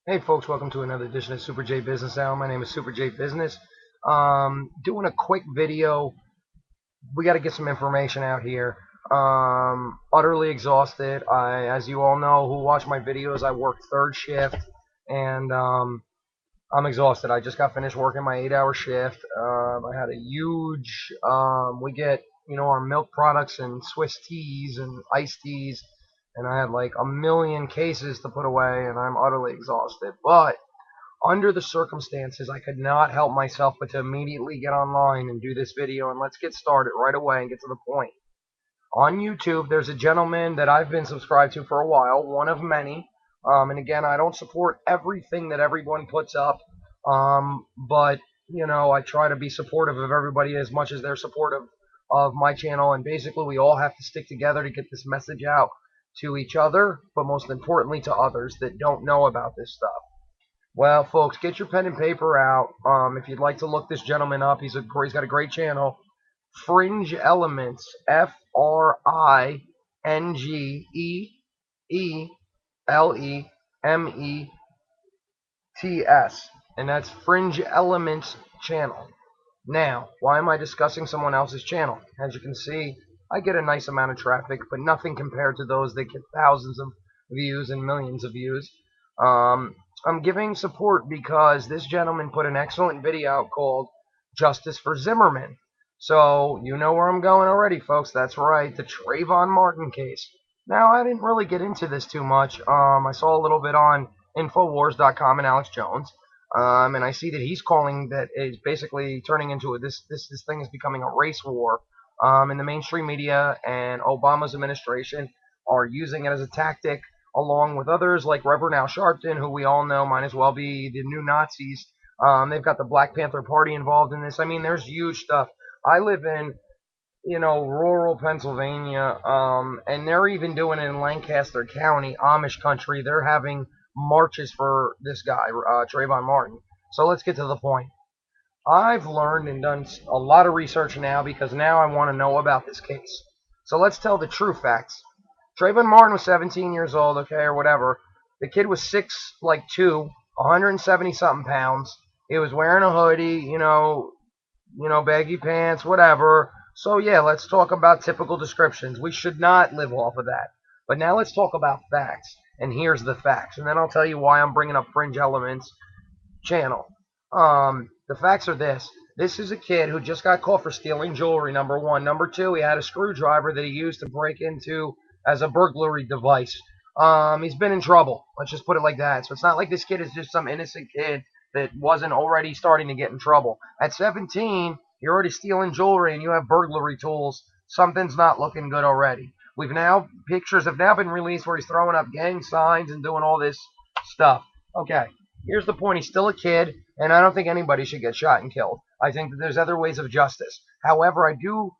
Hey folks, welcome to another edition of SuperJbusiness Hour. My name is SuperJbusiness. Doing a quick video. We got to get some information out here. Utterly exhausted. As you all know who watch my videos, I work third shift, and I'm exhausted. I just got finished working my 8-hour shift. I had a huge. We get our milk products and Swiss teas and iced teas, and I had like a million cases to put away, and I'm utterly exhausted. But under the circumstances, I could not help myself but to immediately get online and do this video, and let's get started right away and get to the point. On YouTube, there's a gentleman that I've been subscribed to for a while, one of many. And again, I don't support everything that everyone puts up, but I try to be supportive of everybody as much as they're supportive of my channel. And basically, we all have to stick together to get this message out to each other, but most importantly to others that don't know about this stuff. Well, folks, get your pen and paper out. If you'd like to look this gentleman up, he's got a great channel. Fringe Elements, FringeElements, and that's Fringe Elements channel. Now, why am I discussing someone else's channel? As you can see, I get a nice amount of traffic, but nothing compared to those that get thousands of views and millions of views. I'm giving support because this gentleman put an excellent video out called Justice for Zimmerman. So, you know where I'm going already, folks. That's right, the Trayvon Martin case. Now, I didn't really get into this too much. I saw a little bit on Infowars.com and Alex Jones. And I see that he's calling that it's basically turning into this thing is becoming a race war. And the mainstream media and Obama's administration are using it as a tactic, along with others like Reverend Al Sharpton, who we all know might as well be the new Nazis. They've got the Black Panther Party involved in this. I mean, there's huge stuff. I live in, rural Pennsylvania, and they're even doing it in Lancaster County, Amish country. They're having marches for this guy, Trayvon Martin. So let's get to the point. I've learned and done a lot of research now because now I want to know about this case. So let's tell the true facts. Trayvon Martin was 17 years old, okay, or whatever. The kid was 6'2", 170 something pounds. He was wearing a hoodie, baggy pants, whatever. So yeah, let's talk about typical descriptions. We should not live off of that. But now let's talk about facts. And here's the facts. And then I'll tell you why I'm bringing up Fringe Elements channel. The facts are this. This is a kid who just got caught for stealing jewelry, number one. Number two, he had a screwdriver that he used to break into as a burglary device. He's been in trouble. Let's just put it like that. So it's not like this kid is just some innocent kid that wasn't already starting to get in trouble. At 17, you're already stealing jewelry and you have burglary tools. Something's not looking good already. Pictures have now been released where he's throwing up gang signs and doing all this stuff. Okay, here's the point. He's still a kid, and I don't think anybody should get shot and killed. I think that there's other ways of justice. However, I do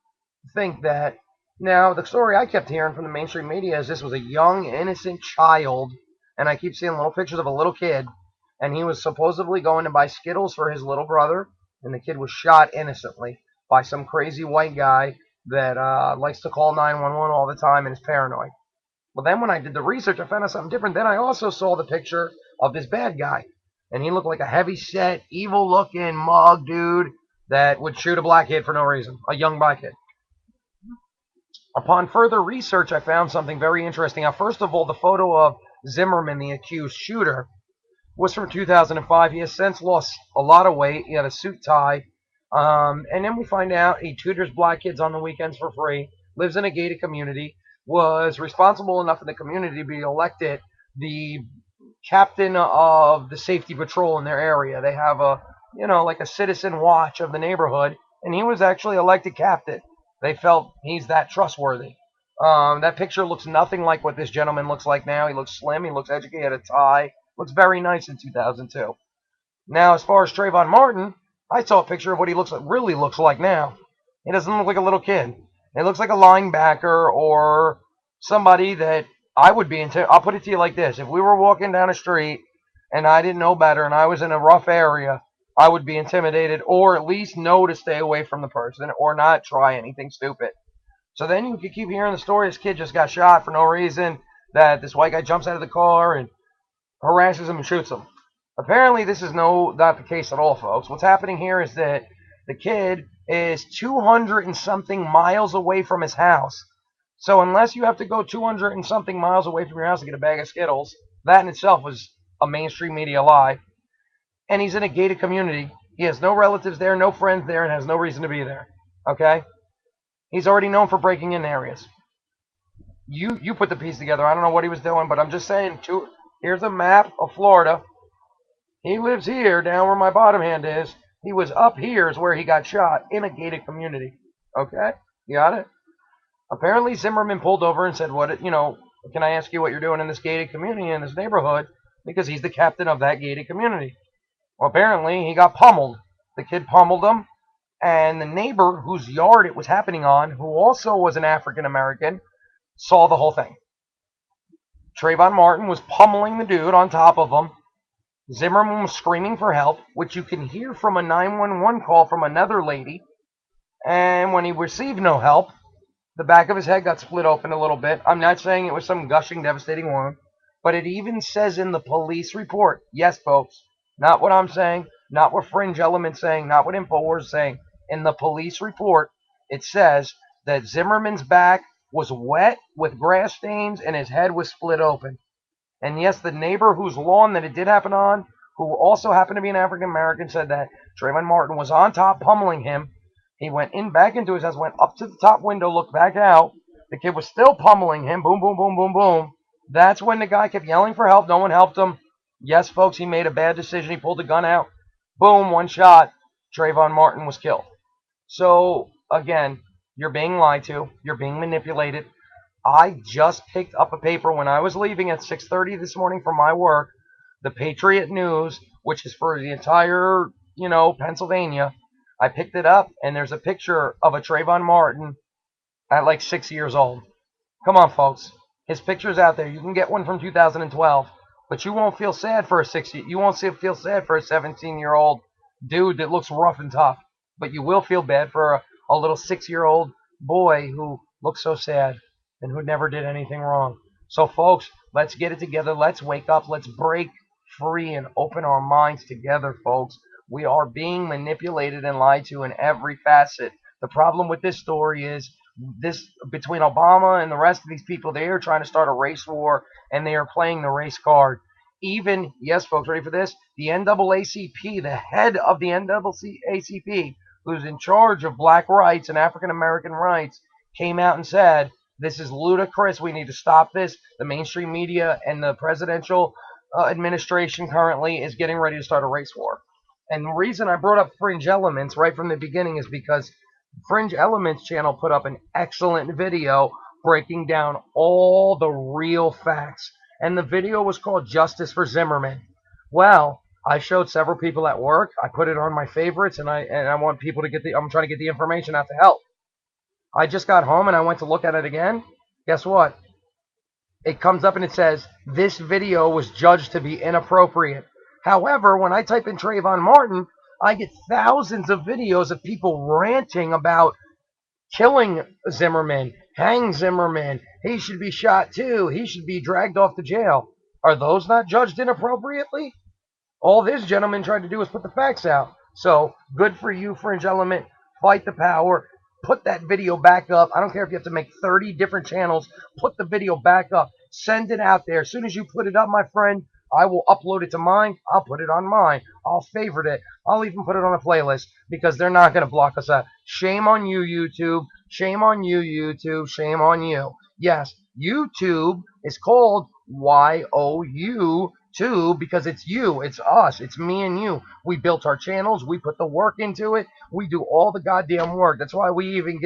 think that now the story I kept hearing from the mainstream media is this was a young, innocent child, and I keep seeing little pictures of a little kid, and he was supposedly going to buy Skittles for his little brother, and the kid was shot innocently by some crazy white guy that likes to call 911 all the time and is paranoid. Well, then when I did the research, I found out something different. Then I also saw the picture of this bad guy, and he looked like a heavy-set, evil-looking mug dude that would shoot a black kid for no reason, a young black kid. Upon further research, I found something very interesting. Now, first of all, the photo of Zimmerman, the accused shooter, was from 2005. He has since lost a lot of weight. He had a suit tie. And then we find out he tutors black kids on the weekends for free, lives in a gated community, was responsible enough in the community to be elected the captain of the safety patrol in their area. They have like a citizen watch of the neighborhood, and he was actually elected captain. They felt he's that trustworthy. That picture looks nothing like what this gentleman looks like now. He looks slim. He looks educated, had a tie. Looks very nice in 2002. Now, as far as Trayvon Martin, I saw a picture of what he really looks like now. He doesn't look like a little kid. He looks like a linebacker or somebody that I would be into. I'll put it to you like this. If we were walking down a street and I didn't know better and I was in a rough area, I would be intimidated or at least know to stay away from the person or not try anything stupid. So then you could keep hearing the story. This kid just got shot for no reason, that this white guy jumps out of the car and harasses him and shoots him. Apparently, this is not the case at all, folks. What's happening here is that the kid is 200 and something miles away from his house. So unless you have to go 200 and something miles away from your house to get a bag of Skittles, that in itself was a mainstream media lie. And he's in a gated community. He has no relatives there, no friends there, and has no reason to be there. Okay? He's already known for breaking in areas. You put the piece together. I don't know what he was doing, but I'm just saying. Here's a map of Florida. He lives here, down where my bottom hand is. He was up here is where he got shot in a gated community. Okay? You got it? Apparently Zimmerman pulled over and said, can I ask you what you're doing in this gated community in this neighborhood? Because he's the captain of that gated community. Well, apparently he got pummeled. The kid pummeled him, and the neighbor whose yard it was happening on, who also was an African American, saw the whole thing. Trayvon Martin was pummeling the dude on top of him. Zimmerman was screaming for help, which you can hear from a 911 call from another lady. And when he received no help, the back of his head got split open a little bit. I'm not saying it was some gushing, devastating wound, but it even says in the police report, yes, folks, not what I'm saying, not what Fringe Element's saying, not what Infowars is saying. In the police report, it says that Zimmerman's back was wet with grass stains and his head was split open. And yes, the neighbor whose lawn that it did happen on, who also happened to be an African American, said that Trayvon Martin was on top pummeling him. He went back into his house, went up to the top window, looked back out. The kid was still pummeling him. Boom, boom, boom, boom, boom. That's when the guy kept yelling for help. No one helped him. Yes, folks, he made a bad decision. He pulled the gun out. Boom, one shot. Trayvon Martin was killed. So, again, you're being lied to. You're being manipulated. I just picked up a paper when I was leaving at 6:30 this morning from my work, the Patriot News, which is for the entire, Pennsylvania. I picked it up, and there's a picture of a Trayvon Martin at like 6 years old. Come on, folks. His picture's out there. You can get one from 2012, but you won't feel sad for a you won't feel sad for a 17-year-old dude that looks rough and tough, but you will feel bad for a little 6-year-old boy who looks so sad and who never did anything wrong. So, folks, let's get it together. Let's wake up. Let's break free and open our minds together, folks. We are being manipulated and lied to in every facet. The problem with this story is this between Obama and the rest of these people, they are trying to start a race war, and they are playing the race card. Even, yes, folks, ready for this? The NAACP, the head of the NAACP, who's in charge of black rights and African American rights, came out and said, this is ludicrous. We need to stop this. The mainstream media and the presidential administration currently is getting ready to start a race war. And the reason I brought up Fringe Elements right from the beginning is because Fringe Elements channel put up an excellent video breaking down all the real facts. And the video was called Justice for Zimmerman. Well, I showed several people at work. I put it on my favorites, and I want people to I'm trying to get the information out to help. I just got home and I went to look at it again. Guess what? It comes up and it says, this video was judged to be inappropriate. However, when I type in Trayvon Martin, I get thousands of videos of people ranting about killing Zimmerman, hang Zimmerman, he should be shot too, he should be dragged off to jail. Are those not judged inappropriately? All this gentleman tried to do is put the facts out. So, good for you, Fringe Element. Fight the power. Put that video back up. I don't care if you have to make 30 different channels. Put the video back up. Send it out there. As soon as you put it up, my friend, I will upload it to mine. I'll put it on mine. I'll favorite it. I'll even put it on a playlist because they're not going to block us out. Shame on you, YouTube. Shame on you, YouTube. Shame on you. Yes, YouTube is called YOU tube because it's you, it's us, it's me and you. We built our channels, we put the work into it, we do all the goddamn work. That's why we even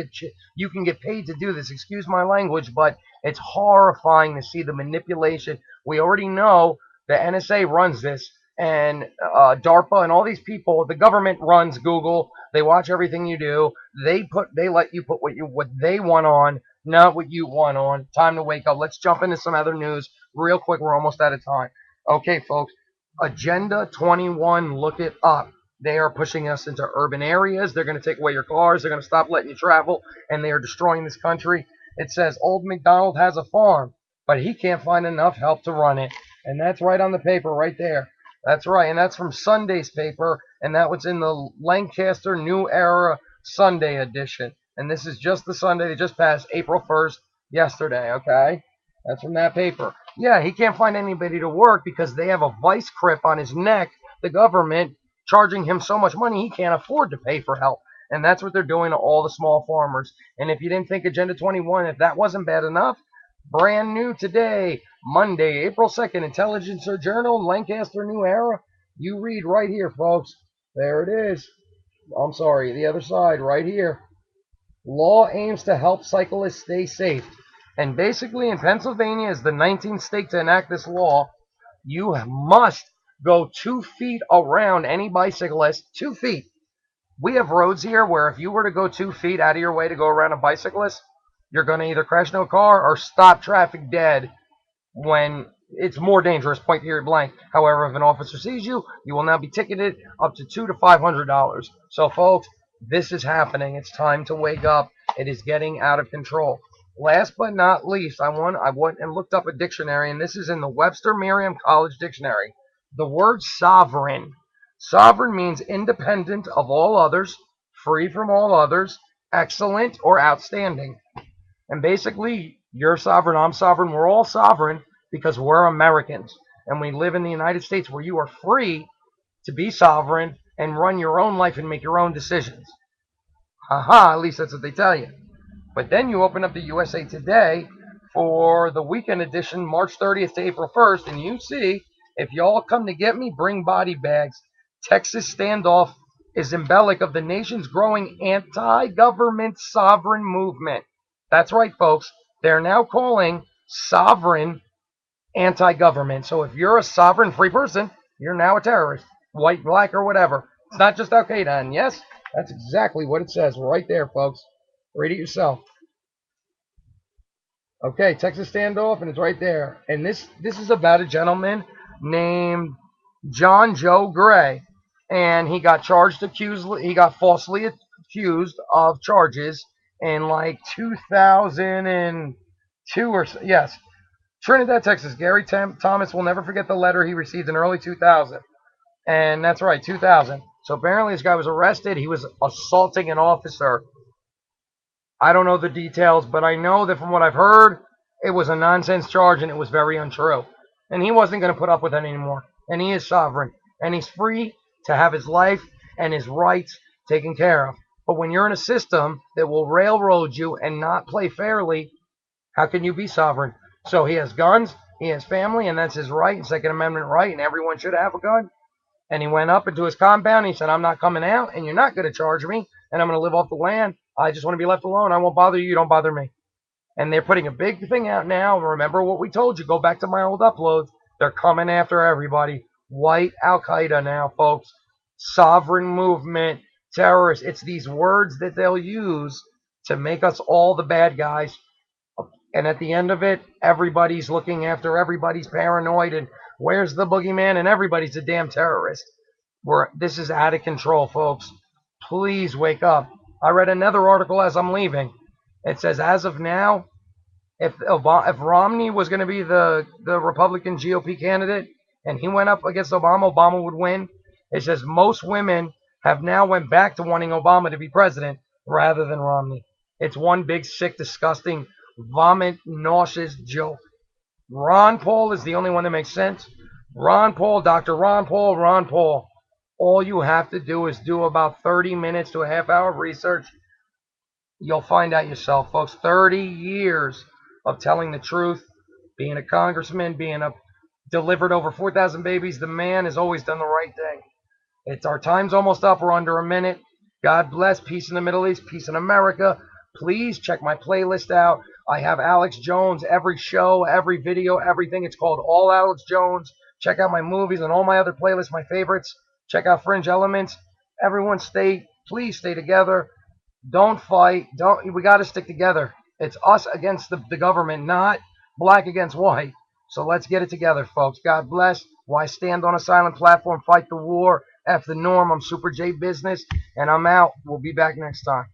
you can get paid to do this. Excuse my language, but it's horrifying to see the manipulation. We already know the NSA runs this, and DARPA and all these people. The government runs Google. They watch everything you do. They let you put what they want on, not what you want on. Time to wake up. Let's jump into some other news real quick. We're almost out of time. Okay, folks. Agenda 21. Look it up. They are pushing us into urban areas. They're going to take away your cars. They're going to stop letting you travel, and they are destroying this country. It says Old MacDonald has a farm, but he can't find enough help to run it. And that's right on the paper right there. That's right, and that's from Sunday's paper, and that was in the Lancaster New Era Sunday edition. And this is just the Sunday that just passed, April 1st, yesterday, okay? That's from that paper. Yeah, he can't find anybody to work because they have a vice grip on his neck, the government, charging him so much money he can't afford to pay for help. And that's what they're doing to all the small farmers. And if you didn't think Agenda 21, if that wasn't bad enough, brand new today, Monday, April 2nd, Intelligencer Journal, Lancaster New Era. You read right here, folks. There it is. I'm sorry, the other side, right here. Law aims to help cyclists stay safe. And basically, in Pennsylvania, is the 19th state to enact this law. You must go 2 feet around any bicyclist, 2 feet. We have roads here where if you were to go 2 feet out of your way to go around a bicyclist, you're going to either crash into a car or stop traffic dead when it's more dangerous, point period blank. However, if an officer sees you, you will now be ticketed up to $200 to $500. So, folks, this is happening. It's time to wake up. It is getting out of control. Last but not least, I went and looked up a dictionary, and this is in the Webster Merriam College Dictionary. The word sovereign. Sovereign means independent of all others, free from all others, excellent or outstanding. And basically, you're sovereign, I'm sovereign, we're all sovereign because we're Americans. And we live in the United States where you are free to be sovereign and run your own life and make your own decisions. Haha, at least that's what they tell you. But then you open up the USA Today for the weekend edition, March 30th to April 1st, and you see, if y'all come to get me, bring body bags. Texas standoff is symbolic of the nation's growing anti-government sovereign movement. That's right, folks. They're now calling sovereign anti-government. So if you're a sovereign free person, you're now a terrorist, white, black, or whatever. It's not just Al-Qaeda. And yes, that's exactly what it says right there, folks. Read it yourself. Okay, Texas standoff, and it's right there. And this is about a gentleman named John Joe Gray, and he got falsely accused of charges in like 2002 or so. Yes, Trinidad, Texas. Gary Thomas will never forget the letter he received in early 2000, and that's right, 2000. So apparently this guy was arrested. He was assaulting an officer. I don't know the details, but I know that from what I've heard, it was a nonsense charge and it was very untrue. And he wasn't going to put up with it anymore. And he is sovereign. And he's free to have his life and his rights taken care of. But when you're in a system that will railroad you and not play fairly, how can you be sovereign? So he has guns, he has family, and that's his right, Second Amendment right, and everyone should have a gun. And he went up into his compound, and he said, I'm not coming out, and you're not going to charge me, and I'm going to live off the land. I just want to be left alone. I won't bother you. You don't bother me. And they're putting a big thing out now. Remember what we told you. Go back to my old uploads. They're coming after everybody. White Al-Qaeda now, folks. Sovereign movement, terrorists. It's these words that they'll use to make us all the bad guys. And at the end of it, everybody's looking after everybody's paranoid. And where's the boogeyman? And everybody's a damn terrorist. This is out of control, folks. Please wake up. I read another article as I'm leaving. It says, as of now, if Romney was going to be the Republican GOP candidate and he went up against Obama, Obama would win. It says most women have now went back to wanting Obama to be president rather than Romney. It's one big, sick, disgusting, vomit, nauseous joke. Ron Paul is the only one that makes sense. Ron Paul, Dr. Ron Paul. All you have to do is do about 30 minutes to a half hour of research. You'll find out yourself, folks. 30 years of telling the truth, being a congressman, delivered over 4,000 babies. The man has always done the right thing. Our time's almost up. We're under a minute. God bless. Peace in the Middle East. Peace in America. Please check my playlist out. I have Alex Jones, every show, every video, everything. It's called All Alex Jones. Check out my movies and all my other playlists, my favorites. Check out Fringe Elements. Everyone please stay together. Don't fight. We got to stick together. It's us against the government, not black against white. So let's get it together, folks. God bless. Why stand on a silent platform? Fight the war. F the norm. I'm SuperJbusiness, and I'm out. We'll be back next time.